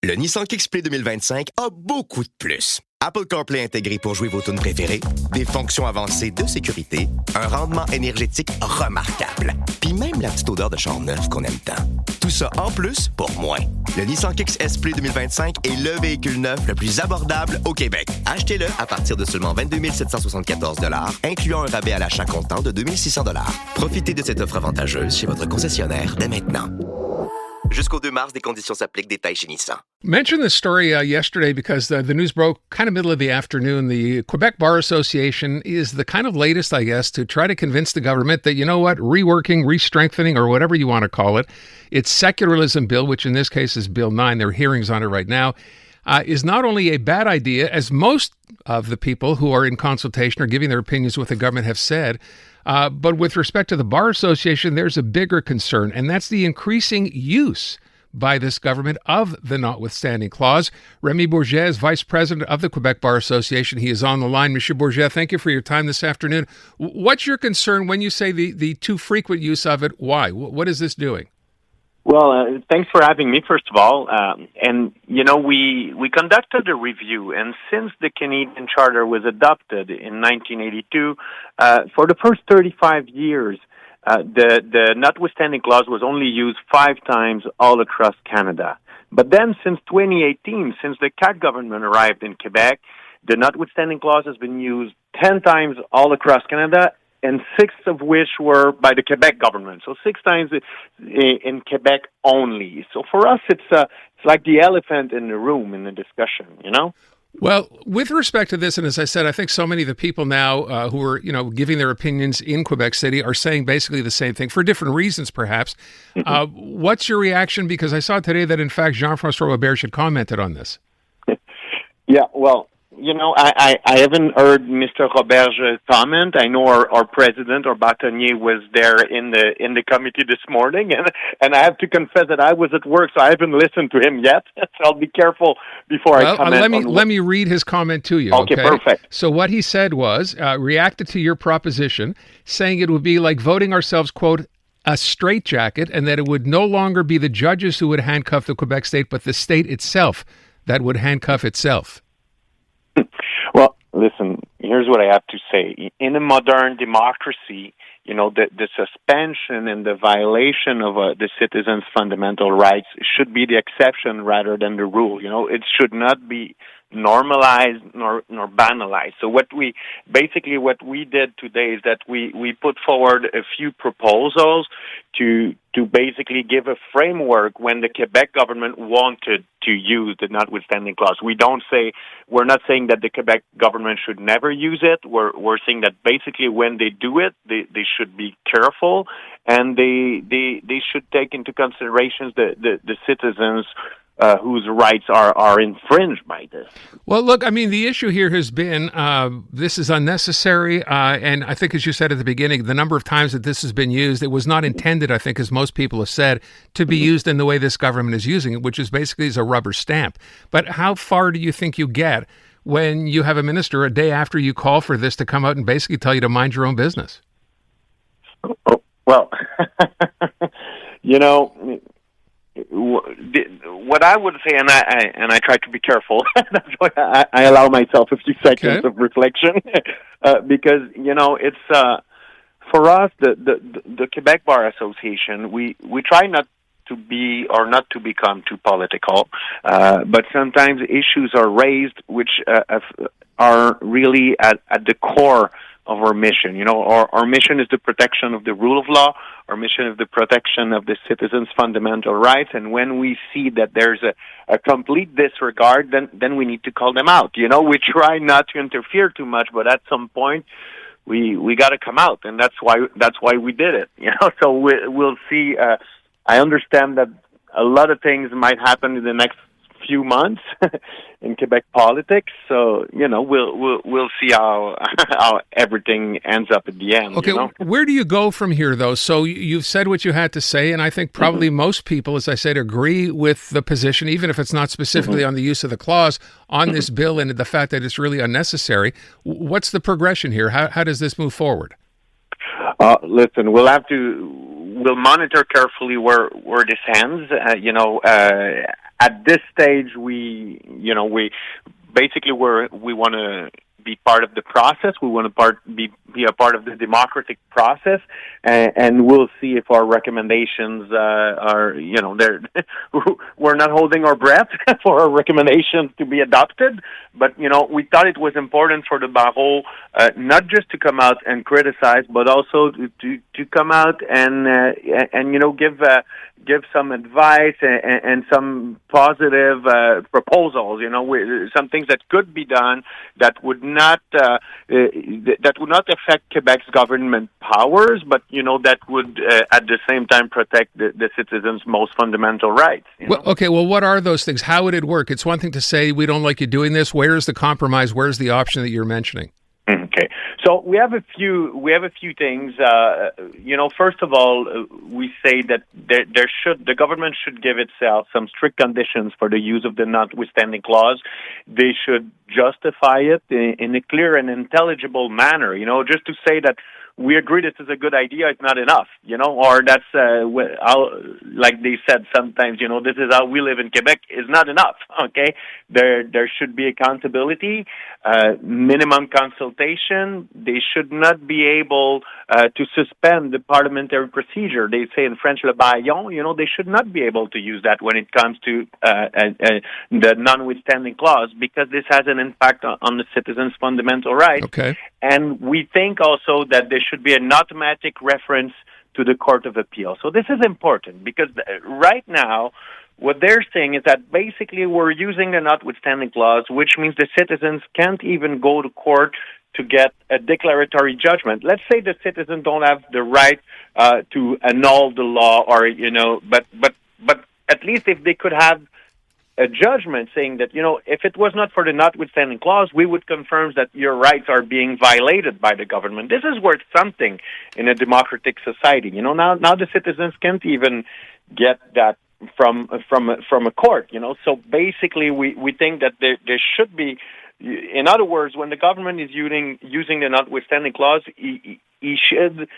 Le Nissan Kick-Split 2025 a beaucoup de plus. Apple CarPlay intégré pour jouer vos tunes préférées, des fonctions avancées de sécurité, un rendement énergétique remarquable, puis même la petite odeur de char neuf qu'on aime tant. Tout ça en plus pour moins. Le Nissan Kick-Split 2025 est le véhicule neuf le plus abordable au Québec. Achetez-le à partir de seulement 22 774 $, incluant un rabais à l'achat comptant de 2 600 $. Profitez de cette offre avantageuse chez votre concessionnaire dès maintenant. Jusqu'au 2 mars, des conditions s'appliquent. Détails chez Nissan. Mentioned this story yesterday because the news broke kind of middle of the afternoon. The Quebec Bar Association is the kind of latest, I guess, to try to convince the government that, you know what, reworking, re-strengthening, or whatever you want to call it, its secularism bill, which in this case is Bill 9, there are hearings on it right now, is not only a bad idea, as most of the people who are in consultation or giving their opinions with the government have said, but with respect to the Bar Association, there's a bigger concern, and that's the increasing use by this government of the notwithstanding clause. Rémi Bourget is vice president of the Quebec Bar Association. He is on the line. Monsieur Bourget, thank you for your time this afternoon. What's your concern when you say the too frequent use of it? Why? What is this doing? Well, thanks for having me, first of all. And, you know, we conducted a review, and since the Canadian Charter was adopted in 1982, for the first 35 years, the notwithstanding clause was only used 5 times all across Canada. But then since 2018, since the CAQ government arrived in Quebec, the notwithstanding clause has been used 10 times all across Canada, and 6 of which were by the Quebec government. So 6 times in Quebec only. So for us, it's like the elephant in the room in the discussion, you know? Well, with respect to this, and as I said, I think so many of the people now who are, giving their opinions in Quebec City are saying basically the same thing for different reasons, perhaps. What's your reaction? Because I saw today that, in fact, Jean-François Roberge had commented on this. Yeah, well, you know, I haven't heard Mr. Roberge's comment. I know our president, our bâtonnier, was there in the committee this morning, and I have to confess that I was at work, so I haven't listened to him yet. So I'll be careful before I comment. Let me read his comment to you. Okay, perfect. So what he said was, reacted to your proposition, saying it would be like voting ourselves, quote, a straitjacket, and that it would no longer be the judges who would handcuff the Quebec state, but the state itself that would handcuff itself. Well, listen, here's what I have to say. In a modern democracy, you know, the suspension and the violation of the citizens' fundamental rights should be the exception rather than the rule. You know, it should not be normalized nor banalized. So what we did today is that we put forward a few proposals to basically give a framework when the Quebec government wanted to use the notwithstanding clause. We're not saying that the Quebec government should never use it. We're saying that basically when they do it, they should be careful, and they should take into consideration the citizens whose rights are infringed by this. Well, look, I mean, the issue here has been this is unnecessary, and I think, as you said at the beginning, the number of times that this has been used, it was not intended, I think, as most people have said, to be used in the way this government is using it, which is basically as a rubber stamp. But how far do you think you get when you have a minister a day after you call for this to come out and basically tell you to mind your own business? Well, you know, what I would say, and I try to be careful. That's why I allow myself a few seconds of reflection, because you know it's for us the Quebec Bar Association. We try not to become too political, but sometimes issues are raised which are really at the core of our mission. You know, our mission is the protection of the rule of law. Our mission is the protection of the citizens' fundamental rights. And when we see that there's a complete disregard, then we need to call them out. You know, we try not to interfere too much, but at some point we got to come out, and that's why we did it. You know, so we'll see. I understand that a lot of things might happen in the next few months in Quebec politics, so you know we'll see how everything ends up at the end. Okay, you know? Where do you go from here, though? So you've said what you had to say, and I think probably most people, as I said, agree with the position, even if it's not specifically on the use of the clause on this bill and the fact that it's really unnecessary. What's the progression here? How does this move forward? Listen, we'll monitor carefully where this ends. at this stage, we basically we want to be part of the process. We want to be a part of the democratic process, and we'll see if our recommendations are, we're not holding our breath for our recommendations to be adopted. But we thought it was important for the Barreau not just to come out and criticize, but also to come out and give some advice and some positive proposals. Some things that could be done that would not affect Quebec's government powers, but that would at the same time protect the citizens' most fundamental rights. Well, okay. Well, what are those things? How would it work? It's one thing to say we don't like you doing this. Where's the compromise? Where's the option that you're mentioning? Okay, so we have a few things. First of all, we say that the government should give itself some strict conditions for the use of the notwithstanding clause. They should justify it in a clear and intelligible manner. Just to say that we agree this is a good idea, it's not enough, or that's like they said sometimes, this is how we live in Quebec, is not enough, okay? There should be accountability, minimum consultation. They should not be able to suspend the parliamentary procedure. They say in French, le baillon, they should not be able to use that when it comes to the notwithstanding clause, because this has an impact on the citizens' fundamental rights. Okay. And we think also that there should be an automatic reference to the Court of Appeal. So this is important because right now, what they're saying is that basically we're using the notwithstanding clause, which means the citizens can't even go to court to get a declaratory judgment. Let's say the citizens don't have the right to annul the law, or but at least if they could have a judgment saying that, if it was not for the notwithstanding clause, we would confirm that your rights are being violated by the government. This is worth something in a democratic society. Now the citizens can't even get that from a court. So basically, we think that there should be. In other words, when the government is using the notwithstanding clause, he should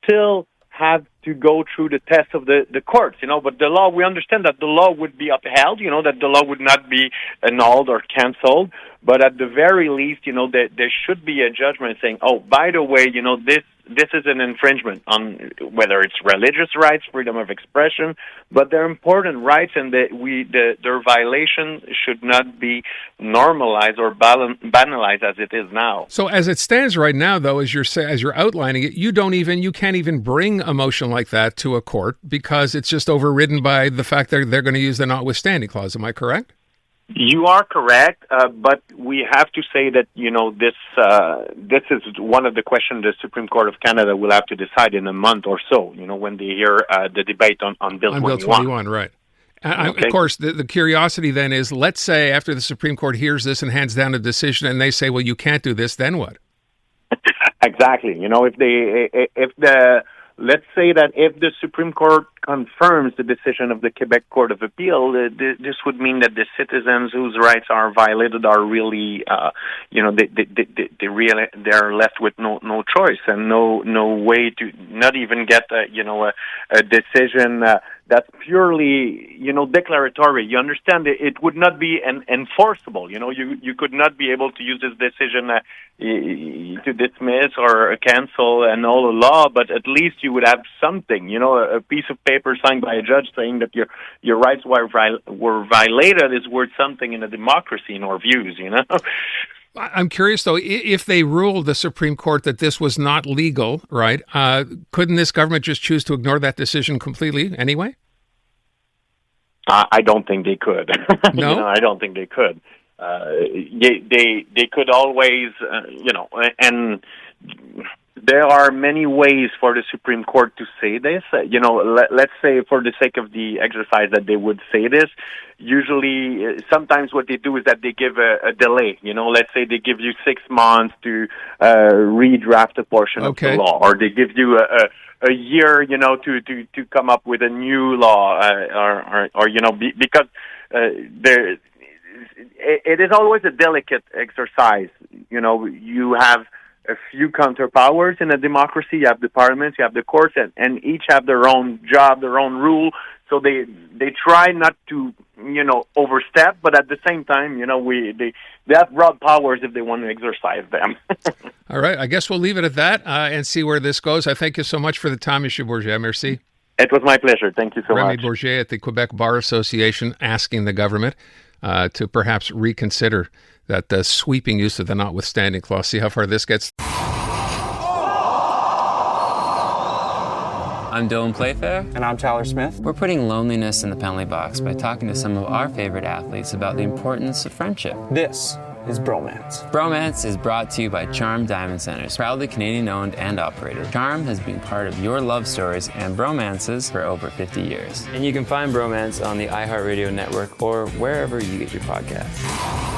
still have to go through the test of the courts, but the law, we understand that the law would be upheld, that the law would not be annulled or canceled, but at the very least, there should be a judgment saying, oh, by the way, this is an infringement on whether it's religious rights, freedom of expression, but they're important rights, and their violation should not be normalized or banalized as it is now. So as it stands right now, though, as you're outlining it, you can't even bring a motion like that to a court because it's just overridden by the fact that they're going to use the notwithstanding clause. Am I correct? You are correct, but we have to say that this is one of the questions the Supreme Court of Canada will have to decide in a month or so. When they hear the debate on Bill 21. Bill 21, right? Okay. Of course, the curiosity then is, let's say after the Supreme Court hears this and hands down a decision, and they say, well, you can't do this, then what? Exactly. Let's say that if the Supreme Court confirms the decision of the Quebec Court of Appeal, this would mean that the citizens whose rights are violated are really, they're left with no choice and no way to not even get a decision that's purely declaratory. You understand it would not be enforceable. You could not be able to use this decision to dismiss or cancel and all the law, but at least you would have something, a piece of paper signed by a judge saying that your rights were violated is worth something in a democracy, in our views, I'm curious, though, if they ruled, the Supreme Court, that this was not legal, right, couldn't this government just choose to ignore that decision completely anyway? I don't think they could. No? I don't think they could. They could always, and there are many ways for the Supreme Court to say this. Let's say for the sake of the exercise that they would say this. Usually, sometimes what they do is that they give a delay. Let's say they give you 6 months to redraft a portion of the law, or they give you a year, to come up with a new law, because it is always a delicate exercise. You have a few counterpowers in a democracy. You have the parliament, you have the courts, and each have their own job, their own rule. So they try not to overstep, but at the same time, they have broad powers if they want to exercise them. All right. I guess we'll leave it at that and see where this goes. I thank you so much for the time, Monsieur Bourget. Merci. It was my pleasure. Thank you so much. Rémi Bourget at the Quebec Bar Association asking the government to perhaps reconsider that sweeping use of the notwithstanding clause. See how far this gets. I'm Dylan Playfair. And I'm Tyler Smith. We're putting loneliness in the penalty box by talking to some of our favorite athletes about the importance of friendship. This is Bromance. Bromance is brought to you by Charm Diamond Centers, proudly Canadian-owned and operated. Charm has been part of your love stories and bromances for over 50 years. And you can find Bromance on the iHeartRadio network or wherever you get your podcasts.